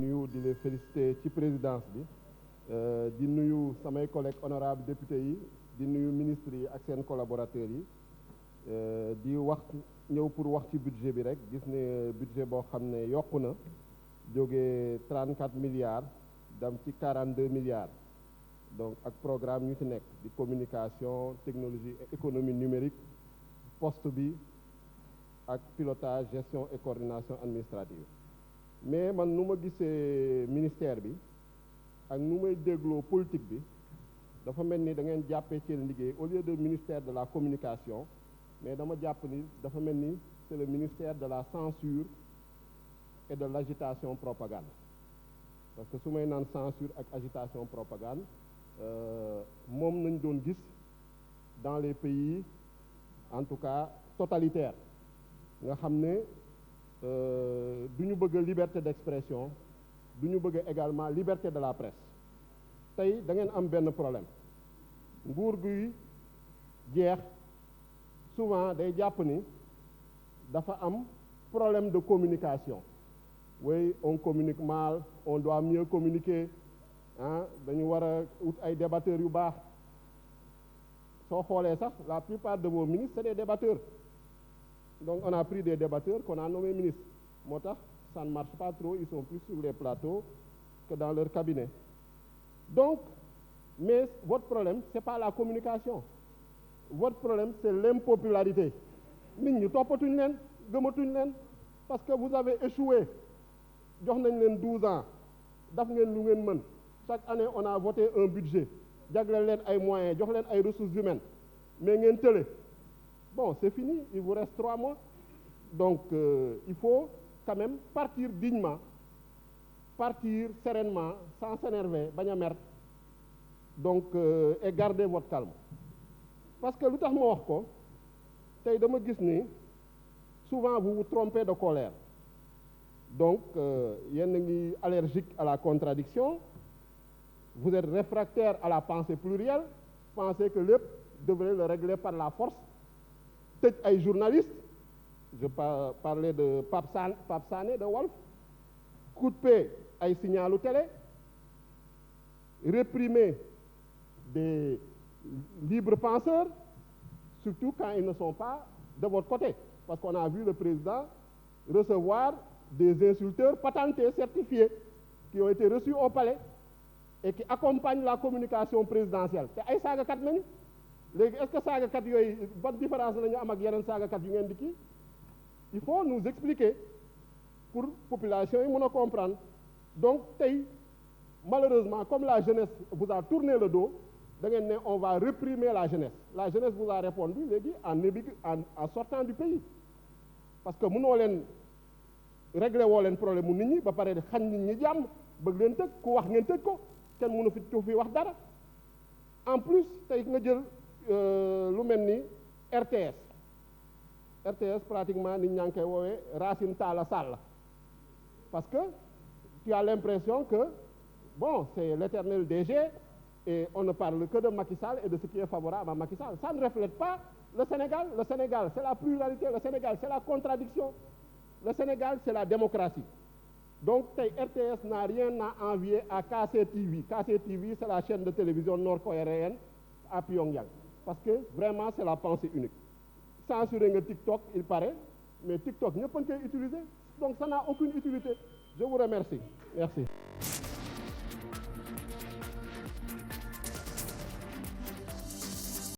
nuyu di les féliciter ci présidence bi di nuyu samay collègues honorables députés yi di nuyu ministres yi ak seen collaborateurs yi di wax ñëw pour wax ci budget bi rek gis ne budget boo xam ne yokku na jógee 34 milliards dem ci 42 milliards donc ak programme ñu ci nekk di communication technologie et économie numérique poste bi ak pilotage gestion et coordination administrative mais man nu ma gisee ministère bi ak nu may dégloo politique bi dafa mel ni da ngeen jàppee seen liggéey au lieu de ministère de la communication mais dama jàpp ni dafa mel ni c'est le ministère de la censure et de l'agitation propagande parce que su may naan censure ak agitation propagande moom nañ doon gis dans les pays en tout cas totalitaires nga xam ne du ñu bëgg liberté d'expression du ñu bëgg également liberté de la presse tey da ngeen am benn problème nguur guy jeex souvent day jàpp ni dafa am problème de communication oui on communique mal on doit mieux communiquer ah dañu war a ut ay débatteurs yu baax soo xoolee sax la plupart de vos ministres c'est des débatteurs donc on a pris des débatteurs qu'on a nommés ministres moo tax ça ne marche pas trop ils sont plus sur les plateaux que dans leur cabinet donc mais votre problème c'est pas la communication votre problème c'est l'impopularité nit ñi toppatuñ leen gëmatuñ leen parce que vous avez échoué jox nañ leen 12 ans daf ngeen lu ngeen mën chaque année on a voté un budget jagleel leen ay moyens jox leen ay ressources humaines mais ngeen tële bon c'est fini il vous reste 3 mois donc il faut quand même partir dignement partir sereinement sans s'énerver bañ a mer donc et garder votre calme parce que lu tax ma wax ko tey dama gis ni souvent vous vous trompez de colère donc yéen a ngi allergique à la contradiction vous êtes réfractaire à la pensée plurielle pensez que lépp devrait le régler par la force tëj ay journalistes je parlais de Pape Sané de Walf couper ay signalu télé réprimer des libres penseurs surtout quand ils ne sont pas de votre côté parce qu'on a vu le président recevoir des insulteurs patentés certifiés qui ont été reçus au palais et qui accompagnent la communication présidentielle te ay saagakat nañu léegi est-ce que saagakat yooyu ban différence la ñu am ak yeneen saagakat yu ngeen di kii il faut nous expliquer pour population yi mën a comprendre donc tey malheureusement comme la jeunesse vous a tourné le dos da ngeen ne on va réprimer la jeunesse vous a répondu léegi en sortant du pays parce que mënoo leen régler woo leen problème mu nit ñi ba pare xañ nit ñi jàmm bëgg leen tëj ku wax ngeen tëj ko kenn mënu fi wax dara en plus tey nga jël lu mel ni RTS pratiquement nit ñaa ngi koy woowee Racine Talla Sall parce que tu as l'impression que bon c'est l'éternel DG et on ne parle que de Macky Sall et de ce qui est favorable à Macky Sall ça ne reflète pas le Sénégal c'est la pluralité le Sénégal c'est la contradiction le Sénégal c'est la démocratie donc tey RTS n'a rien à envier à KCTV KCTV c'est la chaîne de télévision nord-coréenne à Pyongyang parce que vraiment c'est la pensée unique censuré nga TikTok il paraît mais TikTok ñëpp a ngi koy utiliser donc ça n'a aucune utilité je vous remercie merci